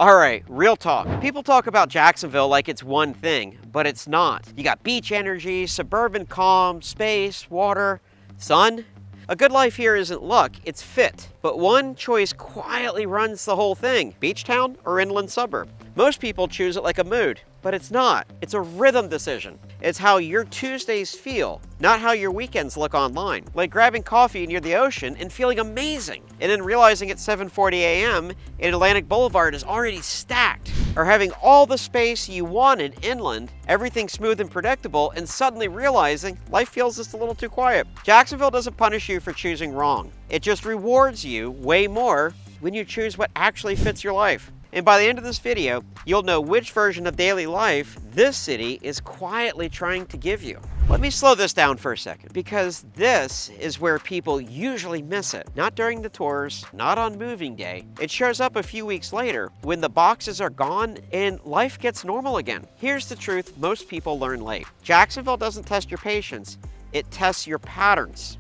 All right, real talk. People talk about Jacksonville like it's one thing, but it's not. You got beach energy, suburban calm, space, water, sun. A good life here isn't luck, it's fit. But one choice quietly runs the whole thing: beach town or inland suburb. Most people choose it like a mood, but it's not. It's a rhythm decision. It's how your Tuesdays feel, not how your weekends look online. Like grabbing coffee near the ocean and feeling amazing, and then realizing at 7:40 a.m. in Atlantic Boulevard is already stacked. Or having all the space you wanted inland, everything smooth and predictable, and suddenly realizing life feels just a little too quiet. Jacksonville doesn't punish you for choosing wrong. It just rewards you way more when you choose what actually fits your life. And by the end of this video, you'll know which version of daily life this city is quietly trying to give you. Let me slow this down for a second, because this is where people usually miss it. Not during the tours, not on moving day. It shows up a few weeks later when the boxes are gone and life gets normal again. Here's the truth most people learn late. Jacksonville doesn't test your patience, it tests your patterns.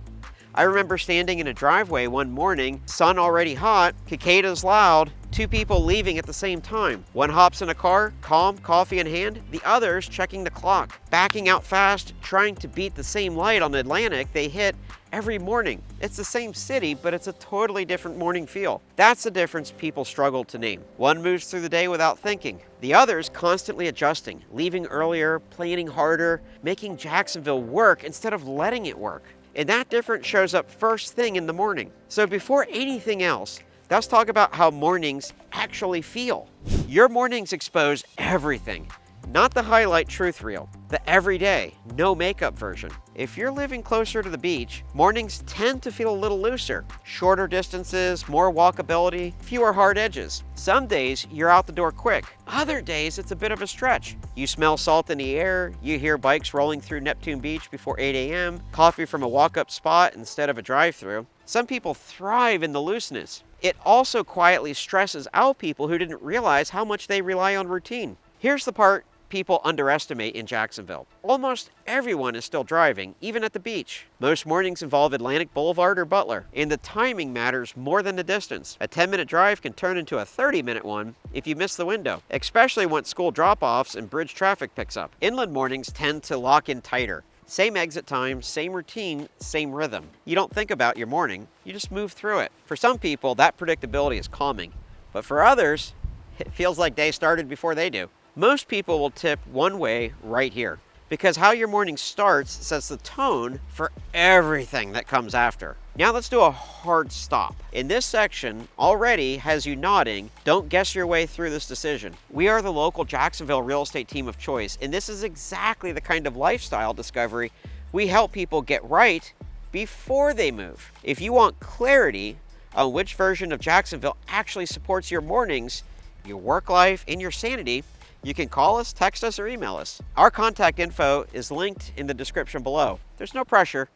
I remember standing in a driveway one morning, sun already hot, cicadas loud, two people leaving at the same time. One hops in a car, calm, coffee in hand, the other's checking the clock, backing out fast, trying to beat the same light on Atlantic they hit every morning. It's the same city, but it's a totally different morning feel. That's the difference people struggle to name. One moves through the day without thinking. The other's constantly adjusting, leaving earlier, planning harder, making Jacksonville work instead of letting it work. And that difference shows up first thing in the morning. So before anything else, let's talk about how mornings actually feel. Your mornings expose everything, not the highlight truth reel, the everyday, no makeup version. If you're living closer to the beach, mornings tend to feel a little looser. Shorter distances, more walkability, fewer hard edges. Some days you're out the door quick. Other days it's a bit of a stretch. You smell salt in the air, you hear bikes rolling through Neptune Beach before 8 a.m., coffee from a walk-up spot instead of a drive-through. Some people thrive in the looseness. It also quietly stresses out people who didn't realize how much they rely on routine. Here's the part people underestimate in Jacksonville. Almost everyone is still driving, even at the beach. Most mornings involve Atlantic Boulevard or Butler, and the timing matters more than the distance. A 10-minute drive can turn into a 30-minute one if you miss the window, especially once school drop-offs and bridge traffic picks up. Inland mornings tend to lock in tighter. Same exit time, same routine, same rhythm. You don't think about your morning, you just move through it. For some people, that predictability is calming, but for others, it feels like day started before they do. Most people will tip one way right here, because how your morning starts sets the tone for everything that comes after. Now let's do a hard stop. In this section already has you nodding, don't guess your way through this decision. We are the local Jacksonville real estate team of choice, and this is exactly the kind of lifestyle discovery we help people get right before they move. If you want clarity on which version of Jacksonville actually supports your mornings, your work life, and your sanity, you can call us, text us, or email us. Our contact info is linked in the description below. There's no pressure,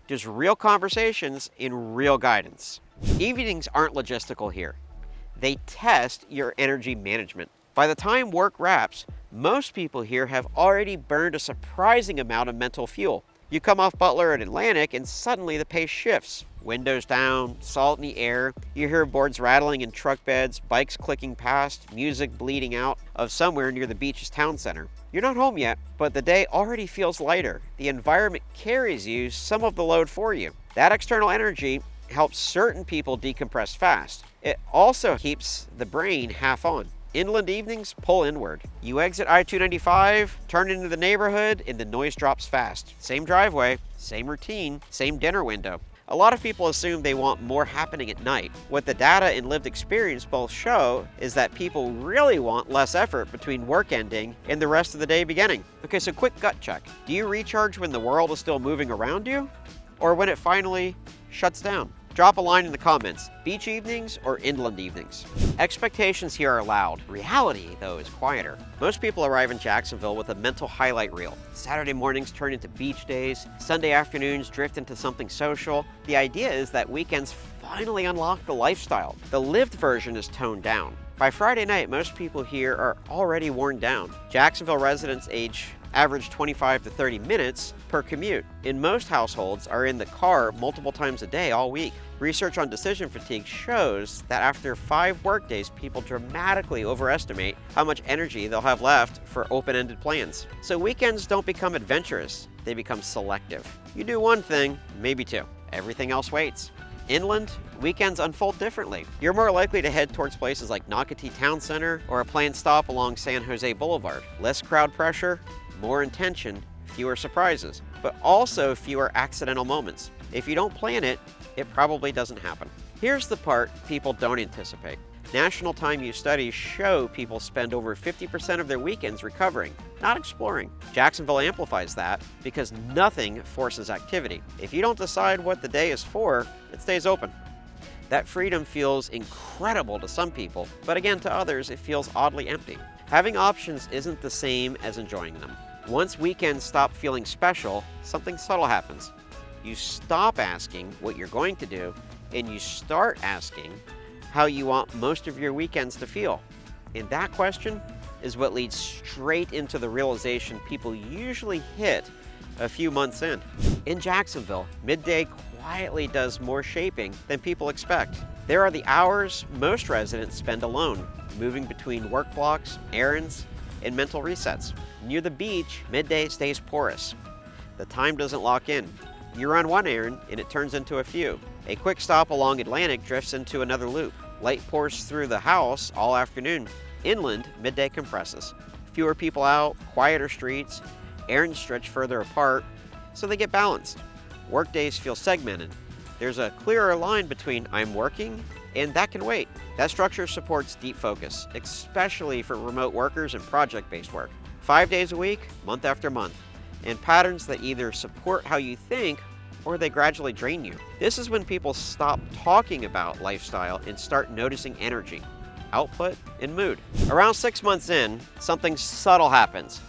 just real conversations and real guidance. Evenings aren't logistical here. They test your energy management. By the time work wraps, most people here have already burned a surprising amount of mental fuel. You come off Butler at Atlantic and suddenly the pace shifts. Windows down, salt in the air, you hear boards rattling in truck beds, bikes clicking past, music bleeding out of somewhere near the beach's town center. You're not home yet, but the day already feels lighter. The environment carries you some of the load for you. That external energy helps certain people decompress fast. It also keeps the brain half on. Inland evenings pull inward. You exit I-295, turn into the neighborhood, and the noise drops fast. Same driveway, same routine, same dinner window. A lot of people assume they want more happening at night. What the data and lived experience both show is that people really want less effort between work ending and the rest of the day beginning. Okay, so quick gut check. Do you recharge when the world is still moving around you, or when it finally shuts down? Drop a line in the comments. Beach evenings or inland evenings? Expectations here are loud. Reality, though, is quieter. Most people arrive in Jacksonville with a mental highlight reel. Saturday mornings turn into beach days. Sunday afternoons drift into something social. The idea is that weekends finally unlock the lifestyle. The lived version is toned down. By Friday night, most people here are already worn down. Jacksonville residents average 25 to 30 minutes per commute. In most households are in the car multiple times a day all week. Research on decision fatigue shows that after 5 workdays, people dramatically overestimate how much energy they'll have left for open-ended plans. So weekends don't become adventurous, they become selective. You do one thing, maybe two. Everything else waits. Inland, weekends unfold differently. You're more likely to head towards places like Nocatee Town Center or a planned stop along San Jose Boulevard. Less crowd pressure, more intention, fewer surprises, but also fewer accidental moments. If you don't plan it, it probably doesn't happen. Here's the part people don't anticipate. National time use studies show people spend over 50% of their weekends recovering, not exploring. Jacksonville amplifies that because nothing forces activity. If you don't decide what the day is for, it stays open. That freedom feels incredible to some people, but again, to others, it feels oddly empty. Having options isn't the same as enjoying them. Once weekends stop feeling special, something subtle happens. You stop asking what you're going to do, and you start asking how you want most of your weekends to feel. And that question is what leads straight into the realization people usually hit a few months in. In Jacksonville, midday quietly does more shaping than people expect. There are the hours most residents spend alone, moving between work blocks, errands, and mental resets. Near the beach, midday stays porous. The time doesn't lock in. You run one errand and it turns into a few. A quick stop along Atlantic drifts into another loop. Light pours through the house all afternoon. Inland, midday compresses. Fewer people out, quieter streets, errands stretch further apart, so they get balanced. Workdays feel segmented. There's a clearer line between I'm working and that can wait. That structure supports deep focus, especially for remote workers and project-based work. 5 days a week, month after month, and patterns that either support how you think or they gradually drain you. This is when people stop talking about lifestyle and start noticing energy, output, and mood. Around 6 months in, something subtle happens.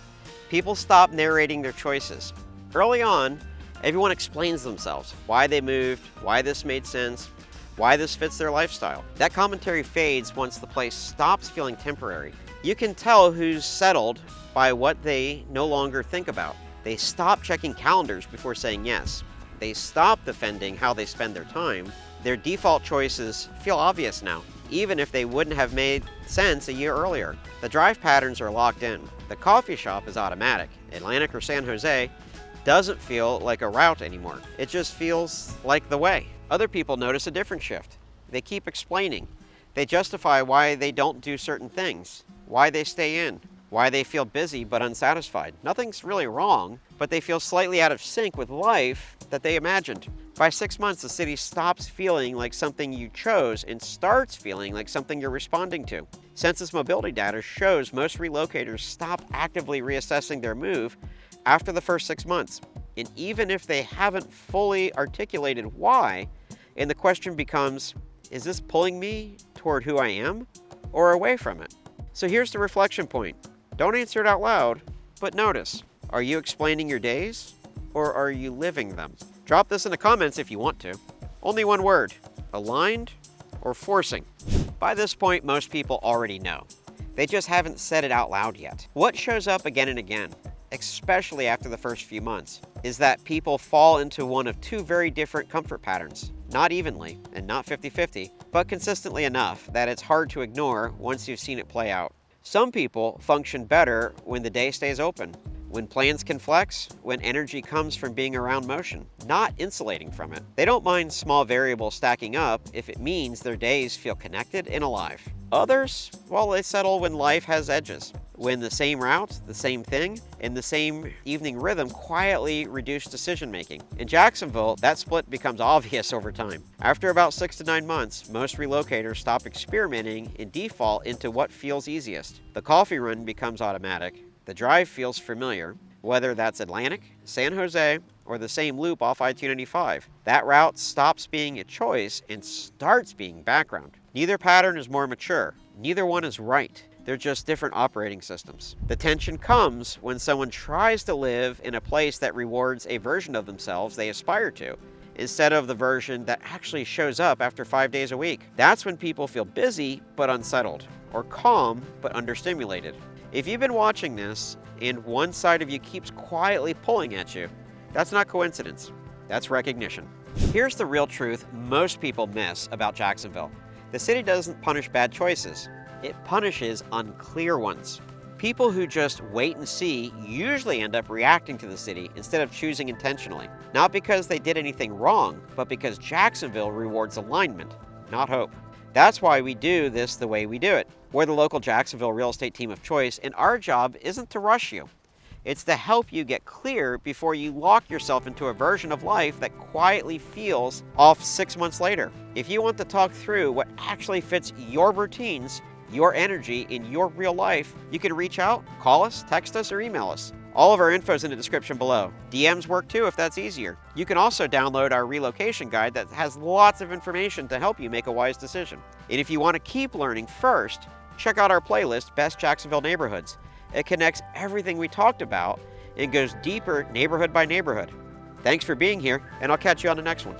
People stop narrating their choices. Early on, everyone explains themselves, why they moved, why this made sense, why this fits their lifestyle. That commentary fades once the place stops feeling temporary. You can tell who's settled by what they no longer think about. They stop checking calendars before saying yes. They stop defending how they spend their time. Their default choices feel obvious now, even if they wouldn't have made sense a year earlier. The drive patterns are locked in. The coffee shop is automatic. Atlantic or San Jose doesn't feel like a route anymore. It just feels like the way. Other people notice a different shift. They keep explaining. They justify why they don't do certain things, why they stay in, why they feel busy but unsatisfied. Nothing's really wrong, but they feel slightly out of sync with life that they imagined. By 6 months, the city stops feeling like something you chose and starts feeling like something you're responding to. Census mobility data shows most relocators stop actively reassessing their move after the first 6 months. And even if they haven't fully articulated why, and the question becomes, is this pulling me toward who I am or away from it? So here's the reflection point. Don't answer it out loud, but notice. Are you explaining your days or are you living them? Drop this in the comments if you want to. Only one word, aligned or forcing. By this point, most people already know. They just haven't said it out loud yet. What shows up again and again, especially after the first few months, is that people fall into one of two very different comfort patterns. Not evenly and not 50-50, but consistently enough that it's hard to ignore once you've seen it play out. Some people function better when the day stays open, when plans can flex, when energy comes from being around motion, not insulating from it. They don't mind small variables stacking up if it means their days feel connected and alive. Others, well, they settle when life has edges, when the same route, the same thing, and the same evening rhythm quietly reduce decision making. In Jacksonville, that split becomes obvious over time. After about 6 to 9 months, most relocators stop experimenting and default into what feels easiest. The coffee run becomes automatic. The drive feels familiar, whether that's Atlantic, San Jose, or the same loop off I-295. That route stops being a choice and starts being background. Neither pattern is more mature. Neither one is right. They're just different operating systems. The tension comes when someone tries to live in a place that rewards a version of themselves they aspire to, instead of the version that actually shows up after 5 days a week. That's when people feel busy but unsettled. or calm but understimulated. If you've been watching this and one side of you keeps quietly pulling at you, that's not coincidence, that's recognition. Here's the real truth most people miss about Jacksonville. The city doesn't punish bad choices, it punishes unclear ones. People who just wait and see usually end up reacting to the city instead of choosing intentionally. Not because they did anything wrong, but because Jacksonville rewards alignment, not hope. That's why we do this the way we do it. We're the local Jacksonville real estate team of choice, and our job isn't to rush you. It's to help you get clear before you lock yourself into a version of life that quietly feels off 6 months later. If you want to talk through what actually fits your routines, your energy in your real life, you can reach out, call us, text us, or email us. All of our info is in the description below. DMs work too if that's easier. You can also download our relocation guide that has lots of information to help you make a wise decision. And if you want to keep learning first, check out our playlist, Best Jacksonville Neighborhoods. It connects everything we talked about and goes deeper neighborhood by neighborhood. Thanks for being here, and I'll catch you on the next one.